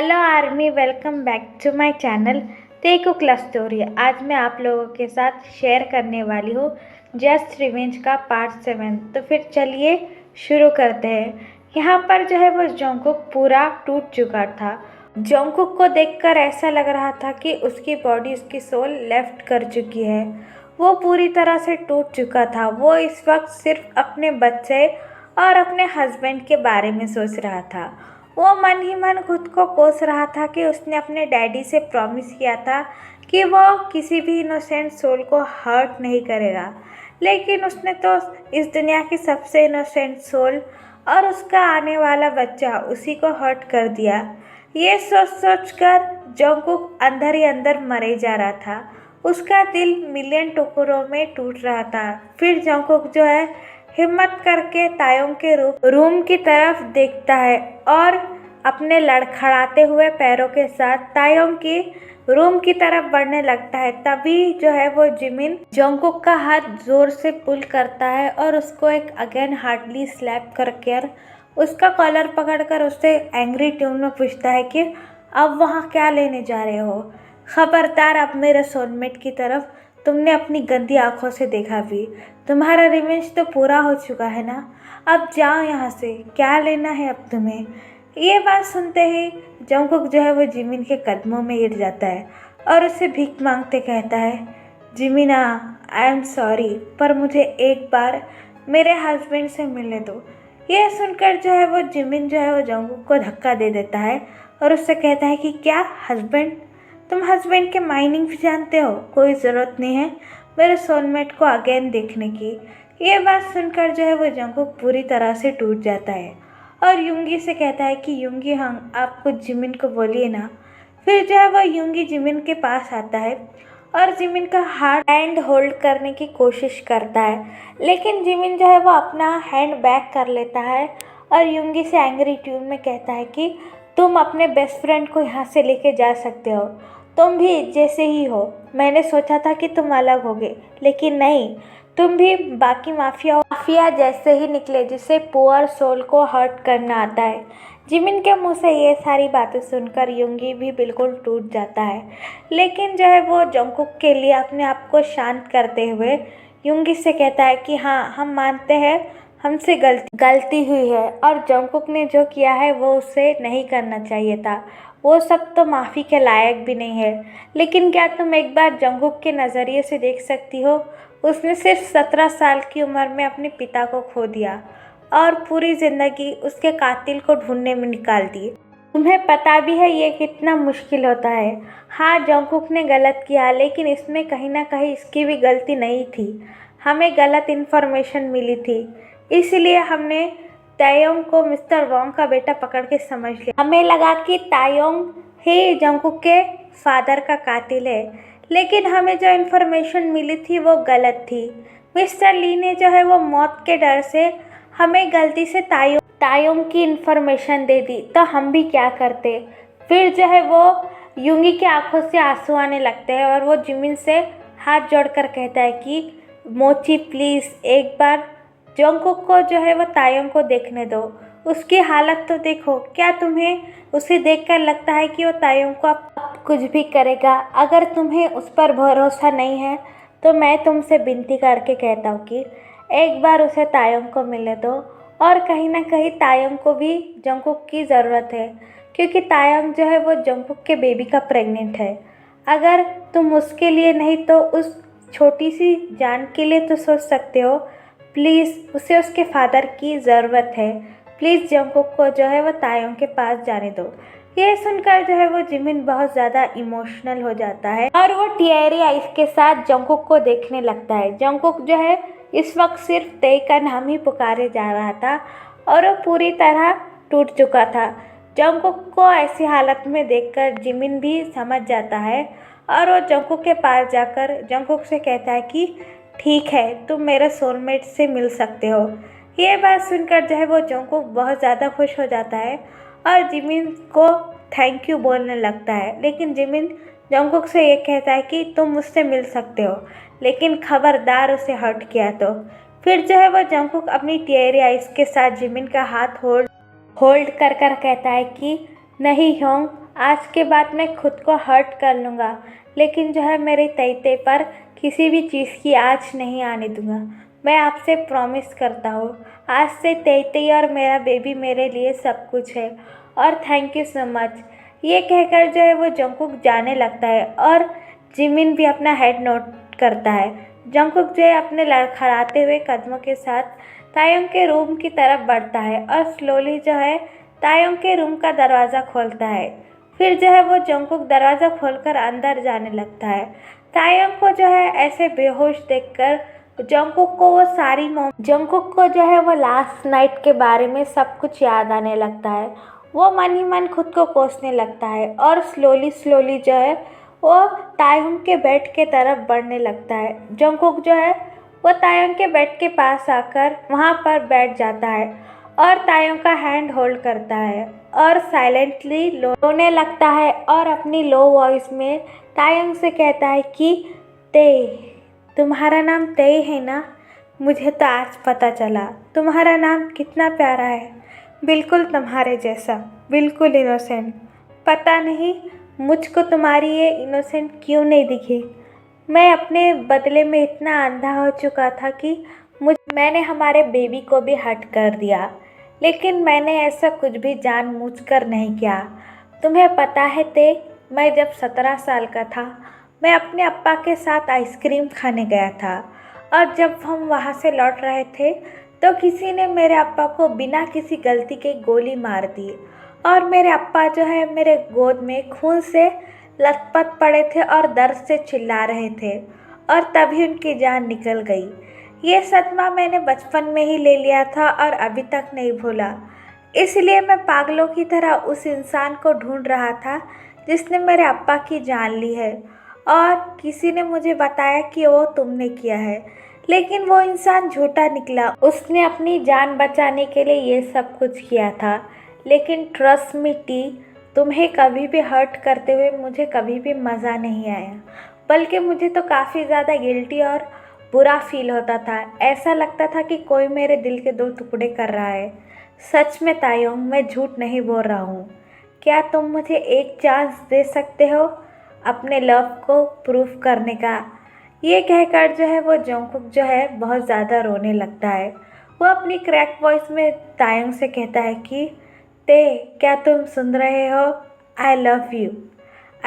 Hello army, welcome back to my channel तेकुक love story. आज मैं आप लोगों के साथ शेयर करने वाली हूँ जस्ट रिवेंज का पार्ट 7। तो फिर चलिए शुरू करते हैं। यहाँ पर जो है वो जोंगकुक पूरा टूट चुका था। जोंगकुक को देखकर ऐसा लग रहा था कि उसकी बॉडी, उसकी सोल लेफ्ट कर चुकी है। वो पूरी तरह से टूट चुका था। वो इस वक्त सिर्फ अपने बच्चे और अपने हस्बैंड के बारे में सोच रहा था। वो मन ही मन खुद को कोस रहा था कि उसने अपने डैडी से प्रॉमिस किया था कि वो किसी भी इनोसेंट सोल को हर्ट नहीं करेगा, लेकिन उसने तो इस दुनिया की सबसे इनोसेंट सोल और उसका आने वाला बच्चा उसी को हर्ट कर दिया। ये सोच सोच कर जोंगकुक अंदर ही अंदर मरे जा रहा था। उसका दिल मिलियन टुकड़ों में टूट रहा था। फिर जोंगकुक जो है हिम्मत करके तायोंग के रूम की तरफ देखता है और अपने लड़खड़ाते हुए पैरों के साथ तायोंग की रूम की तरफ बढ़ने लगता है। तभी जो है वो जिमिन जोंगकुक का हाथ जोर से पुल करता है और उसको एक अगेन हार्डली स्लैप करके उसका कॉलर पकड़कर उससे एंग्री ट्यून में पूछता है कि अब वहाँ क्या लेने जा रहे हो? खबरदार, अब मेरे सोलमेट की तरफ तुमने अपनी गंदी आंखों से देखा भी। तुम्हारा रिवेंज तो पूरा हो चुका है ना, अब जाओ यहाँ से। क्या लेना है अब तुम्हें? ये बात सुनते ही जोंगकुक जो है वो जिमिन के कदमों में गिर जाता है और उससे भीख मांगते कहता है, जिमिना, आई एम सॉरी, पर मुझे एक बार मेरे हस्बैंड से मिलने दो। यह सुनकर जो है वो जिमिन जो है वो जोंगकुक को धक्का दे देता है और उससे कहता है कि क्या हस्बैंड? तुम हस्बैंड के मायनिंग भी जानते हो? कोई ज़रूरत नहीं है मेरे सोलमेट को अगेन देखने की। ये बात सुनकर जो है वो जोंगकुक पूरी तरह से टूट जाता है और युंगी से कहता है कि युंगी, हम आपको जिमिन को बोलिए ना। फिर जो है वो युंगी जिमिन के पास आता है और जिमिन का हैंड होल्ड करने की कोशिश करता है, लेकिन जिमिन जो है वो अपना हैंड बैक कर लेता है और युंगी से एंग्री ट्यून में कहता है कि तुम अपने बेस्ट फ्रेंड को यहाँ से लेके जा सकते हो। तुम भी जैसे ही हो। मैंने सोचा था कि तुम अलग होगे, लेकिन नहीं, तुम भी बाकी माफिया जैसे ही निकले जिसे पुअर सोल को हर्ट करना आता है। जिमिन के मुंह से ये सारी बातें सुनकर युंगी भी बिल्कुल टूट जाता है, लेकिन जो है वो जोंगकुक के लिए अपने आप को शांत करते हुए युंगी से कहता है कि हाँ, हम मानते हैं हमसे गलती हुई है और जोंगकुक ने जो किया है वो उसे नहीं करना चाहिए था। वो सब तो माफ़ी के लायक भी नहीं है, लेकिन क्या तुम एक बार जोंगकुक के नज़रिए से देख सकती हो? उसने सिर्फ 17 साल की उम्र में अपने पिता को खो दिया और पूरी ज़िंदगी उसके कातिल को ढूंढने में निकाल दी। तुम्हें पता भी है ये कितना मुश्किल होता है। हाँ, जोंगकुक ने गलत किया, लेकिन इसमें कहीं ना कहीं इसकी भी गलती नहीं थी। हमें गलत इन्फॉर्मेशन मिली थी, इसलिए हमने तायोंग को मिस्टर वोंग का बेटा पकड़ के समझ लिया। हमें लगा कि तायोंग ही जोंगकुक के फादर का कातिल है, लेकिन हमें जो इन्फॉर्मेशन मिली थी वो गलत थी। मिस्टर ली ने जो है वो मौत के डर से हमें गलती से तायोंग की इन्फॉर्मेशन दे दी, तो हम भी क्या करते। फिर जो है वो युंगी की आंखों से आंसू आने लगते हैं और वो जिमिन से हाथ जोड़कर कहता है कि मोची प्लीज़ एक बार जोंगकुक को जो है वो तायोंग को देखने दो। उसकी हालत तो देखो। क्या तुम्हें उसे देखकर लगता है कि वो तायोंग को अब कुछ भी करेगा? अगर तुम्हें उस पर भरोसा नहीं है तो मैं तुमसे विनती करके कहता हूँ कि एक बार उसे तायोंग को मिलने दो। और कहीं ना कहीं तायोंग को भी जोंगकुक की ज़रूरत है, क्योंकि तायोंग जो है वो जोंगकुक के बेबी का प्रेग्नेंट है। अगर तुम उसके लिए नहीं तो उस छोटी सी जान के लिए तो सोच सकते हो। प्लीज़, उसे उसके फादर की ज़रूरत है। प्लीज़ जोंगकुक को जो है वो तायोंग के पास जाने दो। ये सुनकर जो है वो जिमिन बहुत ज़्यादा इमोशनल हो जाता है और वो टियरी आइज के साथ जोंगकुक को देखने लगता है। जोंगकुक जो है इस वक्त सिर्फ तेई का नाम ही पुकारे जा रहा था और वो पूरी तरह टूट चुका था। जोंगकुक को ऐसी हालत में देखकर जिमिन भी समझ जाता है और वो जोंगकुक के पास जाकर जोंगकुक से कहता है कि ठीक है, तुम मेरे सोलमेट से मिल सकते हो। ये बात सुनकर जो है वो जोंगकुक बहुत ज़्यादा खुश हो जाता है और जिमिन को थैंक यू बोलने लगता है, लेकिन जिमिन जोंगकुक से ये कहता है कि तुम मुझसे मिल सकते हो, लेकिन खबरदार उसे हर्ट किया तो। फिर जो है वो जोंगकुक अपनी टियरी आइज के साथ जिमिन का हाथ होल्ड कर कहता है कि नहीं होंग, आज के बाद मैं खुद को हर्ट कर लूँगा, लेकिन जो है मेरे तैते पर किसी भी चीज़ की आँच नहीं आने दूँगा। मैं आपसे प्रॉमिस करता हूँ, आज से तैते और मेरा बेबी मेरे लिए सब कुछ है और थैंक यू सो मच। ये कहकर जो है वो जंगकुक जाने लगता है और जिमिन भी अपना हेड नोट करता है। जंगकुक जो है अपने लड़खड़ाते हुए कदमों के साथ तायोंग के रूम की तरफ बढ़ता है और स्लोली जो है तायोंग के रूम का दरवाज़ा खोलता है। फिर जो है वो जंगकुक दरवाज़ा खोलकर अंदर जाने लगता है। तायोंग को जो है ऐसे बेहोश देखकर जंगकुक को जो है वो लास्ट नाइट के बारे में सब कुछ याद आने लगता है। वो मन ही मन खुद को कोसने लगता है और स्लोली स्लोली जो है वो तायोंग के बेड के तरफ बढ़ने लगता है। जंगकुक जो है वो तायोंग के बेड के पास आकर वहाँ पर बैठ जाता है और तायोंग का हैंड होल्ड करता है और साइलेंटली रोने लगता है और अपनी लो वॉइस में तायोंग से कहता है कि ते, तुम्हारा नाम ते है ना? मुझे तो आज पता चला तुम्हारा नाम कितना प्यारा है, बिल्कुल तुम्हारे जैसा, बिल्कुल इनोसेंट। पता नहीं मुझको तुम्हारी ये इनोसेंट क्यों नहीं दिखी। मैं अपने बदले में इतना अंधा हो चुका था कि मैंने हमारे बेबी को भी हर्ट कर दिया, लेकिन मैंने ऐसा कुछ भी जानबूझकर नहीं किया। तुम्हें पता है ते, मैं जब 17 साल का था मैं अपने अप्पा के साथ आइसक्रीम खाने गया था और जब हम वहाँ से लौट रहे थे तो किसी ने मेरे अप्पा को बिना किसी गलती के गोली मार दी और मेरे अप्पा जो है मेरे गोद में खून से लथपथ पड़े थे और दर्द से चिल्ला रहे थे और तभी उनकी जान निकल गई। ये सदमा मैंने बचपन में ही ले लिया था और अभी तक नहीं भूला। इसलिए मैं पागलों की तरह उस इंसान को ढूंढ रहा था जिसने मेरे अप्पा की जान ली है और किसी ने मुझे बताया कि वो तुमने किया है, लेकिन वो इंसान झूठा निकला। उसने अपनी जान बचाने के लिए ये सब कुछ किया था। लेकिन ट्रस्ट मी टी, तुम्हें कभी भी हर्ट करते हुए मुझे कभी भी मज़ा नहीं आया, बल्कि मुझे तो काफ़ी ज़्यादा गिल्टी और बुरा फील होता था। ऐसा लगता था कि कोई मेरे दिल के 2 टुकड़े कर रहा है। सच में तायोंग, मैं झूठ नहीं बोल रहा हूँ। क्या तुम मुझे एक चांस दे सकते हो अपने लव को प्रूफ करने का? ये कहकर जो है वो जंगकुक जो है बहुत ज़्यादा रोने लगता है। वो अपनी क्रैक वॉइस में तायोंग से कहता है कि ते, क्या तुम सुन रहे हो? I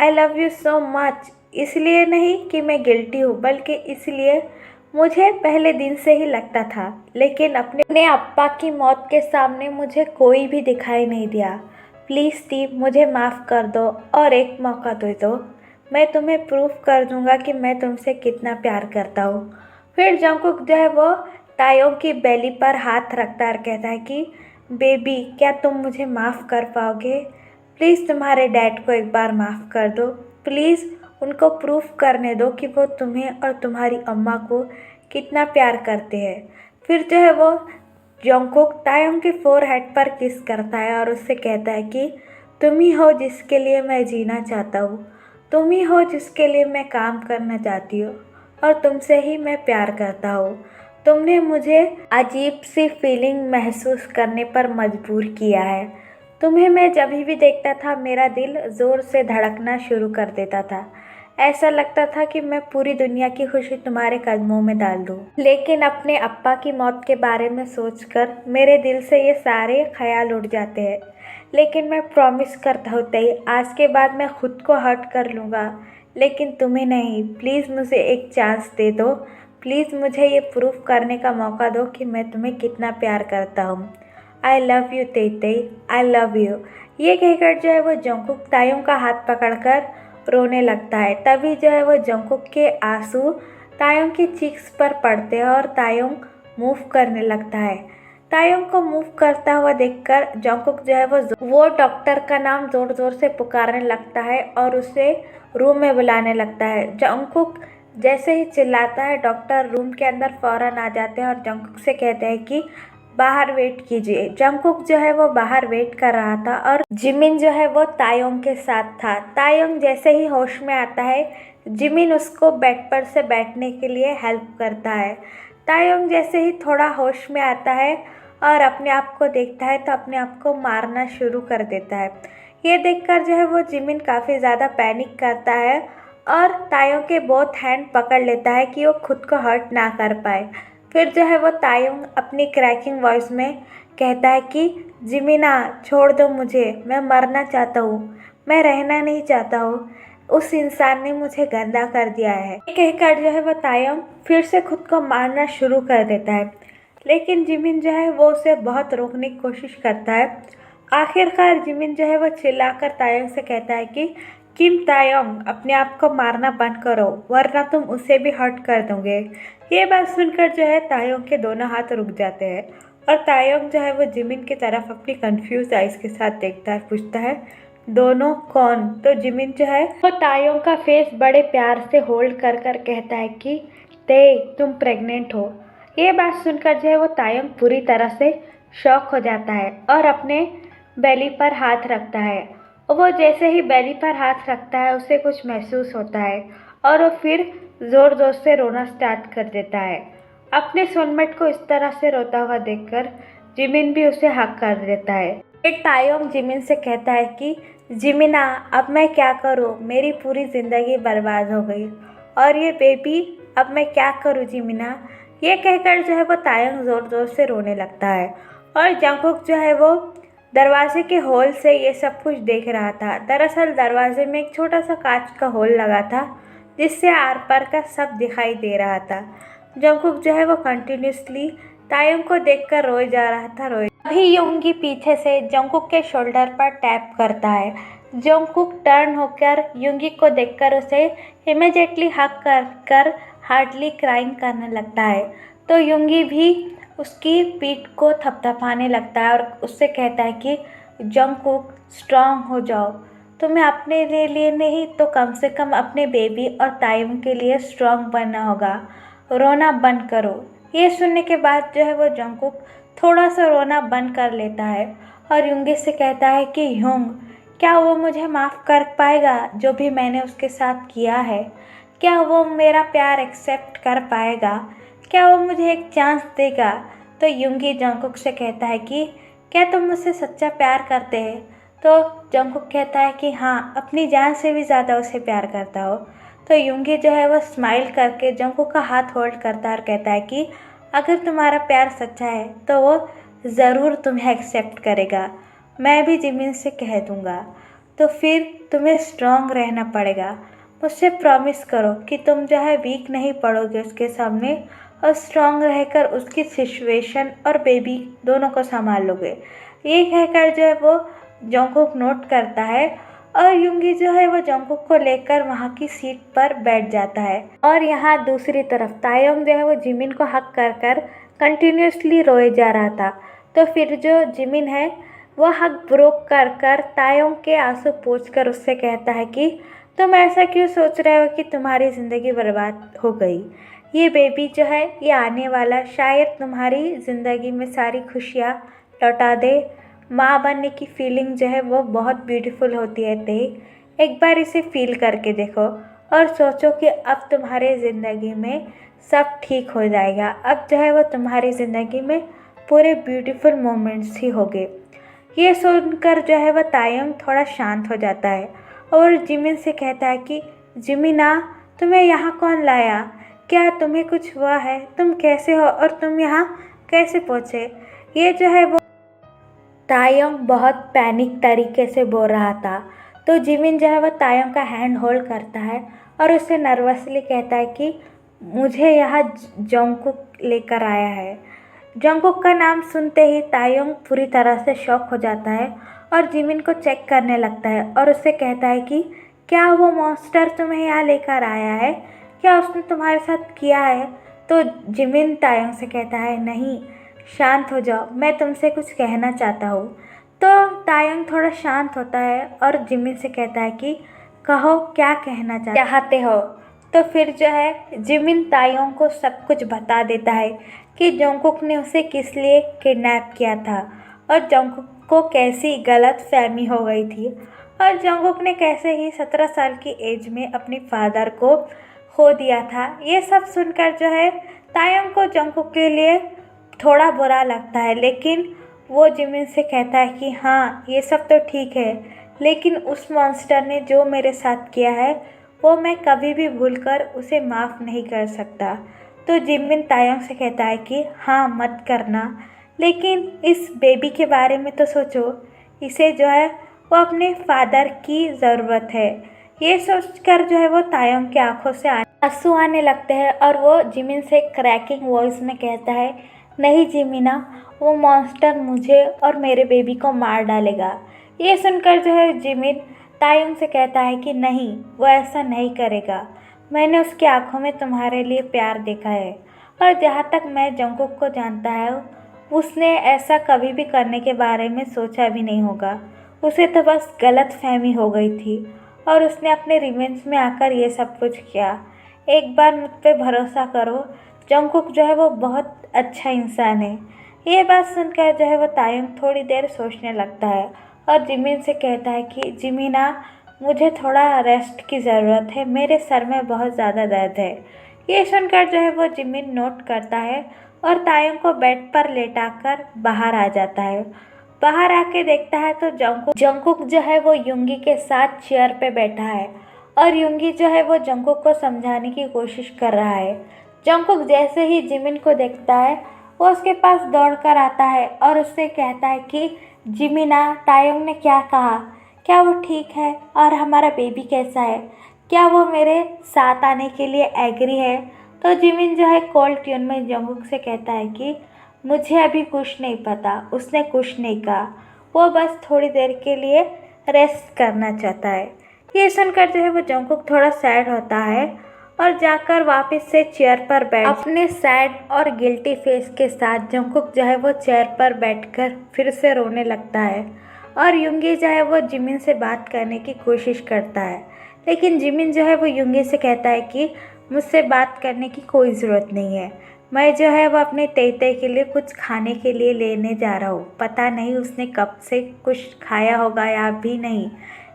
love you so much. इसलिए नहीं कि मैं गिल्टी हूँ, बल्कि इसलिए मुझे पहले दिन से ही लगता था, लेकिन अपने अप्पा की मौत के सामने मुझे कोई भी दिखाई नहीं दिया। प्लीज़ टी, मुझे माफ़ कर दो और एक मौका दे दो। मैं तुम्हें प्रूफ कर दूंगा कि मैं तुमसे कितना प्यार करता हूँ। फिर जंगकुक जो है वो तायोंग की बेली पर हाथ रखता और कहता है कि बेबी, क्या तुम मुझे माफ़ कर पाओगे? प्लीज़ तुम्हारे डैड को एक बार माफ़ कर दो। प्लीज़ उनको प्रूफ करने दो कि वो तुम्हें और तुम्हारी अम्मा को कितना प्यार करते हैं। फिर जो है वो जंगकुक तायोंग के फोरहेड पर किस करता है और उससे कहता है कि तुम ही हो जिसके लिए मैं जीना चाहता हूँ, तुम ही हो जिसके लिए मैं काम करना चाहती हूँ और तुमसे ही मैं प्यार करता हूँ। तुमने मुझे अजीब सी फीलिंग महसूस करने पर मजबूर किया है। तुम्हें मैं जब भी देखता था मेरा दिल ज़ोर से धड़कना शुरू कर देता था। ऐसा लगता था कि मैं पूरी दुनिया की खुशी तुम्हारे कदमों में डाल दूँ। लेकिन अपने अप्पा की मौत के बारे में सोचकर मेरे दिल से ये सारे ख्याल उड़ जाते हैं। लेकिन मैं प्रॉमिस करता हूँ तई, आज के बाद मैं खुद को हर्ट कर लूँगा, लेकिन तुम्हें नहीं। प्लीज़ मुझे एक चांस दे दो। प्लीज़ मुझे ये प्रूफ करने का मौका दो कि मैं तुम्हें कितना प्यार करता हूँ। आई लव यू तेई, आई लव यू। ये कहकर जो है वो जंगकुक तायोंग का हाथ पकड़कर रोने लगता है। तभी जो है वो जंगकुक के आंसू तायोंग की चीक्स पर पड़ते हैं और तायोंग मूव करने लगता है। तायोंग को मूव करता हुआ देखकर जंगकुक जो है वो डॉक्टर का नाम ज़ोर ज़ोर से पुकारने लगता है और उसे रूम में बुलाने लगता है। जंगकुक जैसे ही चिल्लाता है, डॉक्टर रूम के अंदर फौरन आ जाते हैं और जंगकुक से कहते हैं कि बाहर वेट कीजिए। जंगकुक जो है वो बाहर वेट कर रहा था और जिमिन जो है वो तायोंग के साथ था। तायोंग जैसे ही होश में आता है, जिमिन उसको बेड पर से बैठने के लिए हेल्प करता है। तायोंग जैसे ही थोड़ा होश में आता है और अपने आप को देखता है तो अपने आप को मारना शुरू कर देता है। ये देखकर जो है वो जिमिन काफ़ी ज़्यादा पैनिक करता है और तायोंग के बोथ हैंड पकड़ लेता है कि वो खुद को हर्ट ना कर पाए। फिर जो है वो तायोंग अपनी क्रैकिंग वॉइस में कहता है कि जिमिना छोड़ दो मुझे, मैं मरना चाहता हूँ, मैं रहना नहीं चाहता हूँ, उस इंसान ने मुझे गंदा कर दिया है। ये कहकर जो है वो तायोंग फिर से खुद को मारना शुरू कर देता है, लेकिन जिमिन जो है वो उसे बहुत रोकने की कोशिश करता है। आखिरकार जिमिन जो है वो चिल्लाकर तायोंग से कहता है कि किम तायोंग, अपने आप को मारना बंद करो वरना तुम उसे भी हर्ट कर दोगे। ये बात सुनकर जो है तायोंग के दोनों हाथ रुक जाते हैं और तायोंग जो है वो जिमिन की तरफ अपनी कंफ्यूज आइज के साथ देखता है, पूछता है दोनों कौन? तो जिमिन जो है वो तायोंग का फेस बड़े प्यार से होल्ड कर कर कहता है कि तुम प्रेग्नेंट हो। ये बात सुनकर जो है वो तायोंग पूरी तरह से शॉक हो जाता है और अपने बेली पर हाथ रखता है। वो जैसे ही बेली पर हाथ रखता है उसे कुछ महसूस होता है और वो फिर ज़ोर ज़ोर से रोना स्टार्ट कर देता है। अपने सोलमेट को इस तरह से रोता हुआ देखकर जिमिन भी उसे हक कर देता है। फिर तायोंग जिमिन से कहता है कि जिमिना, अब मैं क्या करूँ, मेरी पूरी ज़िंदगी बर्बाद हो गई और ये बेबी, अब मैं क्या करूँ जिमिना। ये कहकर जो है वो तायोंग ज़ोर ज़ोर से रोने लगता है और जंगकुक जो है वो दरवाजे के होल से ये सब कुछ देख रहा था। दरअसल दरवाजे में एक छोटा सा कांच का होल लगा था जिससे आर पार का सब दिखाई दे रहा था। जंगकुक जो है वो कंटिन्यूसली तायोंग को देखकर रोए जा रहा था। अभी योंगी पीछे से जंगकुक के शोल्डर पर टैप करता है। जंगकुक टर्न होकर योंगी को देखकर उसे इमीडिएटली हक कर हार्डली क्राइंग करने लगता है। तो योंगी भी उसकी पीठ को थपथपाने लगता है और उससे कहता है कि जंगकुक, स्ट्रांग हो जाओ, तुम्हें अपने लिए नहीं तो कम से कम अपने बेबी और तायोंग के लिए स्ट्रांग बनना होगा, रोना बंद करो। ये सुनने के बाद जो है वो जंगकुक थोड़ा सा रोना बंद कर लेता है और योंगी से कहता है कि योंग, क्या वो मुझे माफ़ कर पाएगा जो भी मैंने उसके साथ किया है? क्या वो मेरा प्यार एक्सेप्ट कर पाएगा? क्या वो मुझे एक चांस देगा? तो योंगी जंगकुक से कहता है कि क्या तुम मुझसे सच्चा प्यार करते हैं? तो जंगकुक कहता है कि हाँ, अपनी जान से भी ज़्यादा उसे प्यार करता हो। तो योंगी जो है वो स्माइल करके जंगकुक का हाथ होल्ड करता है और कहता है कि अगर तुम्हारा प्यार सच्चा है तो वो ज़रूर तुम्हें एक्सेप्ट करेगा, मैं भी जिमिन से कह दूँगा। तो फिर तुम्हें स्ट्रांग रहना पड़ेगा, मुझसे प्रॉमिस करो कि तुम जो है वीक नहीं पड़ोगे उसके सामने और स्ट्रांग रहकर उसकी सिचुएशन और बेबी दोनों को संभाल लोगे। ये कहकर जो है वो जंगकुक नोट करता है और योंगी जो है वो जंगकुक को लेकर वहाँ की सीट पर बैठ जाता है। और यहाँ दूसरी तरफ तायोंग जो है वो जिमिन को हक कर कर कंटिन्यूसली रोए जा रहा था। तो फिर जो जिमिन है वो हक ब्रोक कर कर तायोंग के आंसू पोंछ कर उससे कहता है कि तुम ऐसा क्यों सोच रहे हो कि तुम्हारी ज़िंदगी बर्बाद हो गई? ये बेबी जो है ये आने वाला शायद तुम्हारी ज़िंदगी में सारी खुशियाँ लौटा दे। माँ बनने की फीलिंग जो है वो बहुत ब्यूटीफुल होती है। एक बार इसे फील करके देखो और सोचो कि अब तुम्हारे ज़िंदगी में सब ठीक हो जाएगा। अब जो है वो तुम्हारी ज़िंदगी में पूरे ब्यूटीफुल मोमेंट्स ही होंगे। ये सुनकर जो है वह तायोंग थोड़ा शांत हो जाता है और जिमिन से कहता है कि जिमिना, तुम्हें यहाँ कौन लाया? क्या तुम्हें कुछ हुआ है? तुम कैसे हो और तुम यहाँ कैसे पहुँचे? ये जो है वो तायोंग बहुत पैनिक तरीके से बोल रहा था। तो जिमिन जो है वो तायोंग का हैंड होल्ड करता है और उससे नर्वसली कहता है कि मुझे यहाँ जंगकुक लेकर आया है। जंगकुक का नाम सुनते ही तायोंग पूरी तरह से शॉक हो जाता है और जिमिन को चेक करने लगता है और उससे कहता है कि क्या वो मॉन्स्टर तुम्हें यहाँ लेकर आया है? क्या उसने तुम्हारे साथ किया है? तो जिमिन तायोंग से कहता है नहीं, शांत हो जाओ, मैं तुमसे कुछ कहना चाहता हूँ। तो तायोंग थोड़ा शांत होता है और जिमिन से कहता है कि कहो, क्या कहना चाहते हो? तो फिर जो है जिमिन तायोंग को सब कुछ बता देता है कि जंगकुक ने उसे किस लिए किडनैप किया था और जंगकुक को कैसी गलत फहमी हो गई थी और जंगकुक ने कैसे ही 17 साल की एज में अपने फादर को खो दिया था। ये सब सुनकर जो है तायोंग को जंगकुक के लिए थोड़ा बुरा लगता है, लेकिन वो जिमिन से कहता है कि हाँ, ये सब तो ठीक है, लेकिन उस मॉन्स्टर ने जो मेरे साथ किया है वो मैं कभी भी भूलकर उसे माफ़ नहीं कर सकता। तो जिमिन तायोंग से कहता है कि हाँ मत करना, लेकिन इस बेबी के बारे में तो सोचो, इसे जो है वो अपने फादर की ज़रूरत है। ये सोचकर जो है वो तायोंग की आंखों से आंसू आने लगते हैं और वो जिमिन से क्रैकिंग वॉइस में कहता है, नहीं जिमिना, वो मॉन्स्टर मुझे और मेरे बेबी को मार डालेगा। ये सुनकर जो है जिमिन तायुंग से कहता है कि नहीं, वो ऐसा नहीं करेगा। मैंने उसकी आंखों में तुम्हारे लिए प्यार देखा है और जहाँ तक मैं जंगकुक को जानता है उसने ऐसा कभी भी करने के बारे में सोचा भी नहीं होगा। उसे तो बस गलतफहमी हो गई थी और उसने अपने रिवेंज में आकर ये सब कुछ किया। एक बार मुझ पे भरोसा करो, जंगकुक जो है वो बहुत अच्छा इंसान है। ये बात सुनकर जो है वो तायुंग थोड़ी देर सोचने लगता है और जिमिन से कहता है कि जिमिना, मुझे थोड़ा रेस्ट की ज़रूरत है, मेरे सर में बहुत ज़्यादा दर्द है। ये सुनकर जो है वो जिमिन नोट करता है और तायुंग को बेड पर लेटाकर बाहर आ जाता है। बाहर आके देखता है तो जंगकुक जो है वो युंगी के साथ चेयर पे बैठा है और युंगी जो है वो जंगकुक को समझाने की कोशिश कर रहा है। जंगकुक जैसे ही जिमिन को देखता है वो उसके पास दौड़कर आता है और उससे कहता है कि जिमिना, तायुंग ने क्या कहा, क्या वो ठीक है और हमारा बेबी कैसा है, क्या वो मेरे साथ आने के लिए एग्री है। तो जिमिन जो है कोल्ड ट्यून में जंगकुक से कहता है कि मुझे अभी कुछ नहीं पता, उसने कुछ नहीं कहा, वो बस थोड़ी देर के लिए रेस्ट करना चाहता है। ये सुनकर जो है वो जंगकुक थोड़ा सैड होता है और जाकर वापस से चेयर पर बैठ अपने सैड और गिल्टी फेस के साथ जंगकुक जो है वो चेयर पर बैठकर फिर से रोने लगता है और युंगी जो है वो जिमिन से बात करने की कोशिश करता है। लेकिन जिमिन जो है वो युंगी से कहता है कि मुझसे बात करने की कोई ज़रूरत नहीं है, मैं जो है वो अपने तेते के लिए कुछ खाने के लिए लेने जा रहा हूँ, पता नहीं उसने कब से कुछ खाया होगा या भी नहीं।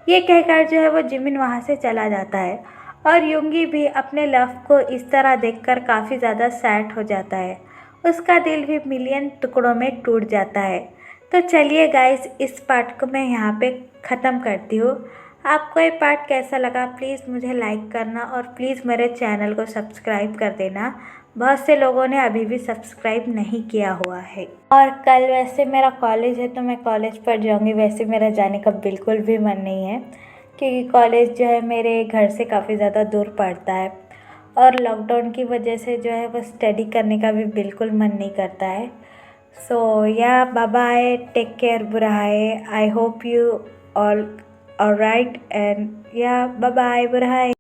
ये कहकर जो है वो जिमिन वहाँ से चला जाता है और युंगी भी अपने लव को इस तरह देखकर काफ़ी ज़्यादा सैड हो जाता है। उसका दिल भी मिलियन टुकड़ों में टूट जाता है। तो चलिए गाइस, इस पार्ट को मैं यहाँ पे ख़त्म करती हूँ। आपको ये पार्ट कैसा लगा प्लीज़ मुझे लाइक करना और प्लीज़ मेरे चैनल को सब्सक्राइब कर देना। बहुत से लोगों ने अभी भी सब्सक्राइब नहीं किया हुआ है। और कल वैसे मेरा कॉलेज है तो मैं कॉलेज पर जाऊंगी, वैसे मेरा जाने का बिल्कुल भी मन नहीं है क्योंकि कॉलेज जो है मेरे घर से काफ़ी ज़्यादा दूर पड़ता है और लॉकडाउन की वजह से जो है वो स्टडी करने का भी बिल्कुल मन नहीं करता है। So yeah, bye bye. Take care, Burahai. I hope you all right. And yeah, bye bye, Burahai.